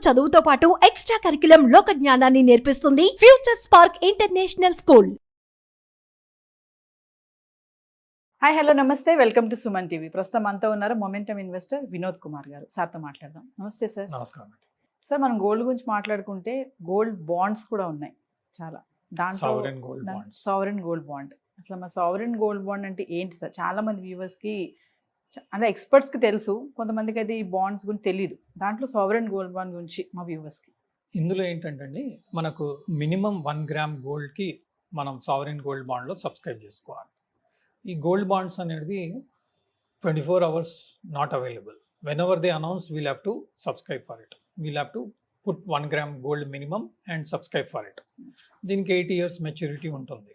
చదువుతో పాటు extra curriculum లోక జ్ఞానాన్ని నేర్పిస్తుంది future spark international school. Hi hello నమస్తే, వెల్కమ్ టు సుమన్ టీవీ. ప్రస్తుతం అంతా ఉన్నారు మొమెంటమ్ ఇన్వెస్టర్ వినోద్ కుమార్ గారు. సార్తో మాట్లాడదాం. నమస్తే సార్. నమస్కారం. సార్, మనం గోల్డ్ గురించి మాట్లాడుకుంటే గోల్డ్ బాండ్స్ కూడా ఉన్నాయి చాలా. దాంట్లో సావరెన్ గోల్డ్ బాండ్, అసలు మా సావరెన్ గోల్డ్ బాండ్ అంటే ఏంటి సార్? చాలా మంది వ్యూవర్స్కి అంటే ఎక్స్పర్ట్స్కి తెలుసు, కొంతమందికి అయితే ఈ బాండ్స్ గురించి తెలియదు. దాంట్లో సావరెన్ గోల్డ్ బాండ్ గురించి మా వ్యూవర్స్కి. ఇందులో ఏంటంటే మనకు మినిమం 1 గ్రామ్ గోల్డ్కి మనం సావరెన్ గోల్డ్ బాండ్లో సబ్స్క్రైబ్ చేసుకోవాలి. ఈ గోల్డ్ బాండ్స్ అనేది 24 hours not available. When ever they announce we'll have to subscribe for it. We'll have to put 1 gram gold minimum and subscribe for it. దీనికి 8 years maturity ఉంటుంది.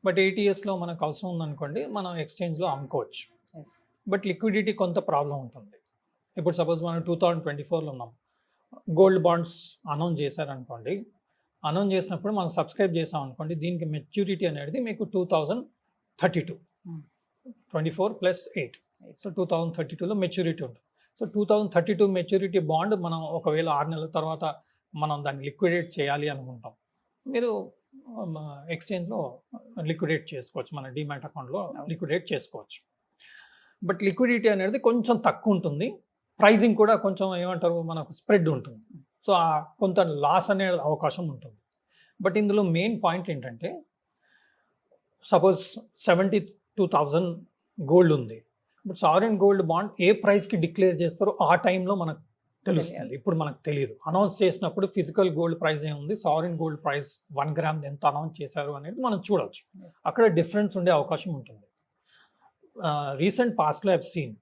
But 8 yearsలో మనకు అవసరం ఉందనుకోండి, మనం ఎక్స్చేంజ్లో అమ్ముకోవచ్చు. బట్ లిక్విడిటీ కొంత problem ఉంటుంది. ఇప్పుడు సపోజ్ మనం 2024లో ఉన్నాం, గోల్డ్ బాండ్స్ అనౌన్స్ చేశారనుకోండి. అనౌన్స్ చేసినప్పుడు మనం సబ్స్క్రైబ్ చేసాం అనుకోండి, దీనికి మెచ్యూరిటీ అనేది మీకు 2032, 24 + 8, సో 2032లో మెచ్యూరిటీ ఉంటుంది. సో 2032 మెచ్యూరిటీ బాండ్ మనం ఒకవేళ 6 నెలల తర్వాత మనం దాన్ని లిక్విడేట్ చేయాలి అనుకుంటాం, మీరు ఎక్స్చేంజ్లో లిక్విడేట్ చేసుకోవచ్చు, మన డిమాట్ అకౌంట్లో లిక్విడేట్ చేసుకోవచ్చు. బట్ లిక్విడిటీ అనేది కొంచెం తక్కువ ఉంటుంది, ప్రైజింగ్ కూడా కొంచెం ఏమంటారు మనకు స్ప్రెడ్ ఉంటుంది. సో కొంత లాస్ అనే అవకాశం ఉంటుంది. బట్ ఇందులో మెయిన్ పాయింట్ ఏంటంటే, సపోజ్ 72,000 గోల్డ్ ఉంది. ఇప్పుడు సావరెన్ గోల్డ్ బాండ్ ఏ ప్రైస్కి డిక్లేర్ చేస్తారో ఆ టైంలో మనకు తెలుస్తుంది. ఇప్పుడు మనకు తెలియదు. అనౌన్స్ చేసినప్పుడు ఫిజికల్ గోల్డ్ ప్రైస్ ఏముంది, సావరెన్ గోల్డ్ ప్రైస్ 1 గ్రామ్ ఎంత అనౌన్స్ చేశారు అనేది మనం చూడవచ్చు. అక్కడ డిఫరెన్స్ ఉండే అవకాశం ఉంటుంది. రీసెంట్ పాస్ట్లో I've seen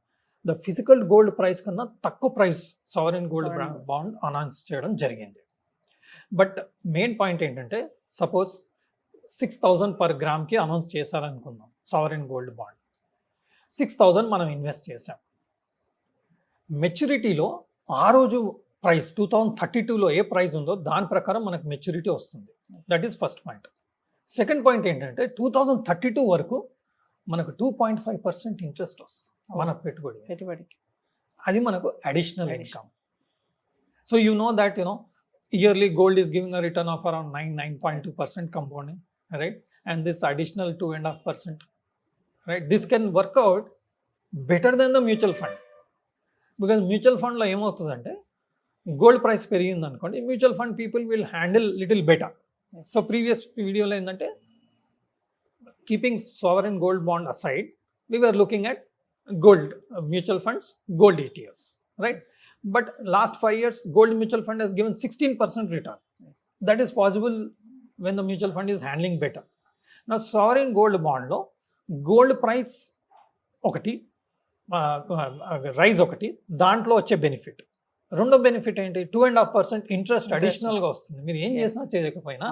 the physical gold price కన్నా తక్కువ price sovereign gold bond announce చేయడం జరిగింది. బట్ మెయిన్ పాయింట్ ఏంటంటే, సపోజ్ 6,000 పర్ గ్రామ్కి అనౌన్స్ చేశారనుకుందాం సావరెన్ గోల్డ్ బాండ్. 6,000 మనం ఇన్వెస్ట్ చేసాం. మెచ్యూరిటీలో ఆ రోజు ప్రైస్ 2032లో ఏ ప్రైస్ ఉందో దాని ప్రకారం మనకు మెచ్యూరిటీ వస్తుంది. That is first point. Second point ఏంటంటే, 2032 వరకు మనకు 2.5% ఇంట్రెస్ట్ వస్తుంది మన పెట్టుబడికి. అది మనకు additional income. So you know that yearly gold is giving a return of around 9.2% compounding, right? And this additional 2.5%, right? This can work out better than the mutual fund. Because mutual fund లో ఏమవుతుందంటే, gold price పెరిగింది అనుకోండి, mutual fund people will handle little better. So previous వీడియోలో ఏంటంటే, keeping sovereign gold bond aside, we were looking at gold mutual funds, gold ETFs, right? But last 5 years gold mutual fund has given 16% return. That is possible when the mutual fund is handling better. Now sovereign gold bond lo gold price ఒకటి rise ఒకటి, దాంట్లో వచ్చే benefit. రెండో benefit ఏంటి, 2.5% interest అడిషనల్గా వస్తుంది. మీరు ఏం చేసినా చేయకపోయినా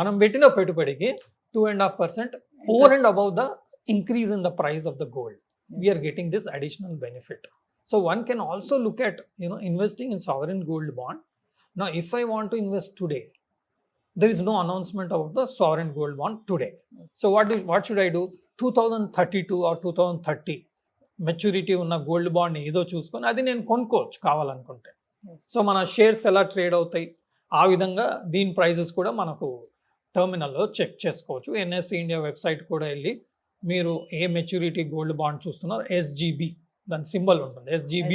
మనం పెట్టిన పెట్టుబడికి 2.5% over and above the increase in the price of the gold. We are getting this additional benefit. So one can also look at investing in sovereign gold bond. Now if I want to invest today, there is no announcement about the sovereign gold bond today. So what should I do? 2032 or 2030 maturity ఉన్న gold bond ఏదో చూసుకొని అది నేను కొనుక్కోవచ్చు కావాలనుకుంటే. So మన shares ఎలా trade అవుతాయి, ఆ విధంగా దీని ప్రైజెస్ కూడా మనకు టర్మినల్లో చెక్ చేసుకోవచ్చు. ఎన్ఎస్సి ఇండియా వెబ్సైట్ కూడా వెళ్ళి మీరు ఏ మెచ్యూరిటీ గోల్డ్ బాండ్ చూస్తున్నారు, SGB దాని సింబల్ ఉంటుంది, SGB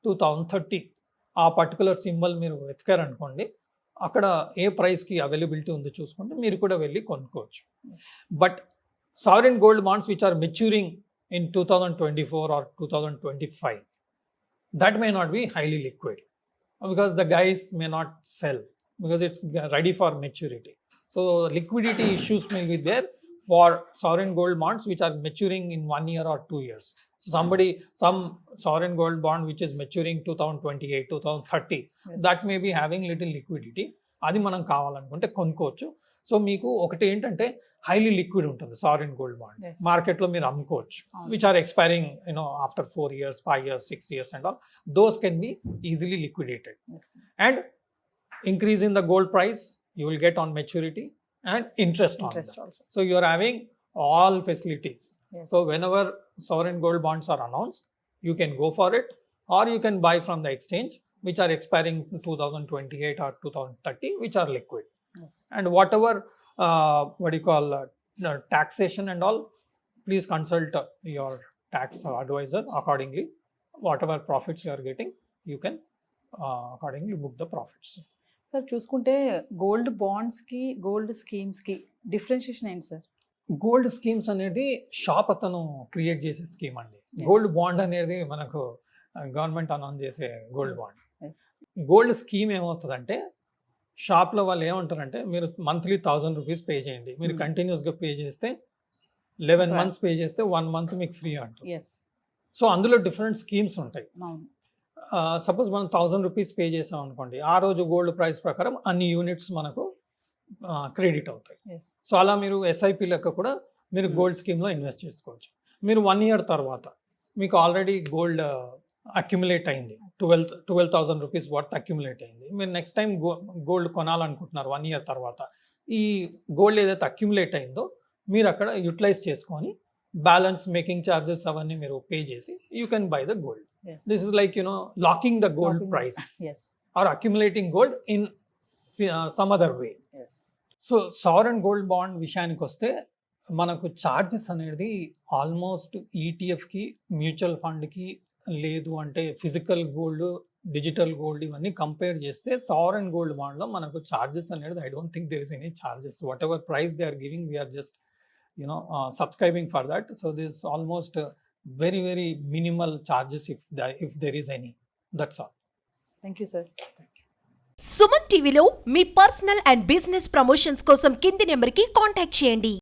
2030, ఆ పర్టికులర్ సింబల్ మీరు వెతికారనుకోండి, అక్కడ ఏ ప్రైస్కి అవైలబిలిటీ ఉందో చూసుకుంటే మీరు కూడా వెళ్ళి కొనుక్కోవచ్చు. But sovereign gold bonds which are maturing in 2024 or 2025, that may not be highly liquid because the guys may not sell because it's ready for maturity. So liquidity issues may be there for sovereign gold bonds which are maturing in 1 year or 2 years. So some sovereign gold bond which is maturing 2028, 2030, that may be having little liquidity. అది మనం కావాలనుకుంటే కొనుక్కోవచ్చు. So మీకు ఒకటి ఏంటంటే, highly liquid ఉంటుంది sovereign gold bond, మార్కెట్లో మీరు అమ్ముకోవచ్చు, which are expiring after 4 years, 5 years, 6 years and all. Those can be easily liquidated. And increase in the gold price you will get on maturity and interest also. So you are having all facilities. So whenever sovereign gold bonds are announced, you can go for it or you can buy from the exchange. which are expiring in 2028 or 2030, which are liquid. Yes. And whatever what do you call taxation and all, please consult your tax advisor accordingly. Whatever profits you are getting, you can accordingly book the profits. Sir చూసుకుంటే gold బాండ్స్కి gold స్కీమ్స్కి differentiation ఏంటి sir? Gold schemes అనేది shop అతను create చేసే scheme అండి. Yes. Gold bond అనేది మనకు గవర్నమెంట్ అనౌన్స్ చేసే gold Yes. Bond. Yes. Gold scheme ఏమవుతుందంటే షాప్లో వాళ్ళు ఏమంటారంటే మీరు మంత్లీ 1000 రూపీస్ పే చేయండి, మీరు Hmm. కంటిన్యూస్గా పే చేస్తే 11 Right. మంత్స్ పే చేస్తే 1 మంత్ మీకు ఫ్రీ అంటారు. ఎస్. సో అందులో డిఫరెంట్ స్కీమ్స్ ఉంటాయి. అవును. సపోజ్ మనం 1000 రూపీస్ పే చేసాం అనుకోండి, ఆ రోజు గోల్డ్ ప్రైస్ ప్రకారం అన్ని యూనిట్స్ మనకు క్రెడిట్ అవుతాయి. ఎస్. సో అలా మీరు ఎస్ఐపి లెక్క కూడా మీరు గోల్డ్ స్కీమ్లో ఇన్వెస్ట్ చేసుకోవచ్చు. మీరు 1 ఇయర్ తర్వాత మీకు ఆల్రెడీ గోల్డ్ అక్యుములేట్ అయింది, 12,000 రూపీస్ వర్త్ అక్యుములేట్ అయింది. మీరు నెక్స్ట్ టైం గోల్డ్ కొనాలనుకుంటున్నారు 1 ఇయర్ తర్వాత, ఈ గోల్డ్ ఏదైతే అక్యుములేట్ అయిందో మీరు అక్కడ యూటిలైజ్ చేసుకొని బ్యాలెన్స్ మేకింగ్ ఛార్జెస్ అవన్నీ మీరు పే చేసి you can buy the gold. Yes. This is like locking the gold price yes. Or accumulating gold in some other way. Yes. So sovereign gold bond విషయానికి వస్తే మనకు charges అనేది almost ఈటీఎఫ్కి, mutual ఫండ్కి, లేదు అంటే ఫిజికల్ గోల్డ్, డిజిటల్ గోల్డ్ ఇవన్నీ compare చేస్తే sovereign gold బాండ్లో మనకు ఛార్జెస్ అనేది I don't think there is any charges. Whatever price they are giving we're just subscribing for that. So this almost very very minimal charges if there is any. That's all. Thank you sir. Suman టీవీలో మీ personal and business promotions కోసం కింది నెంబర్కి contact చేయండి.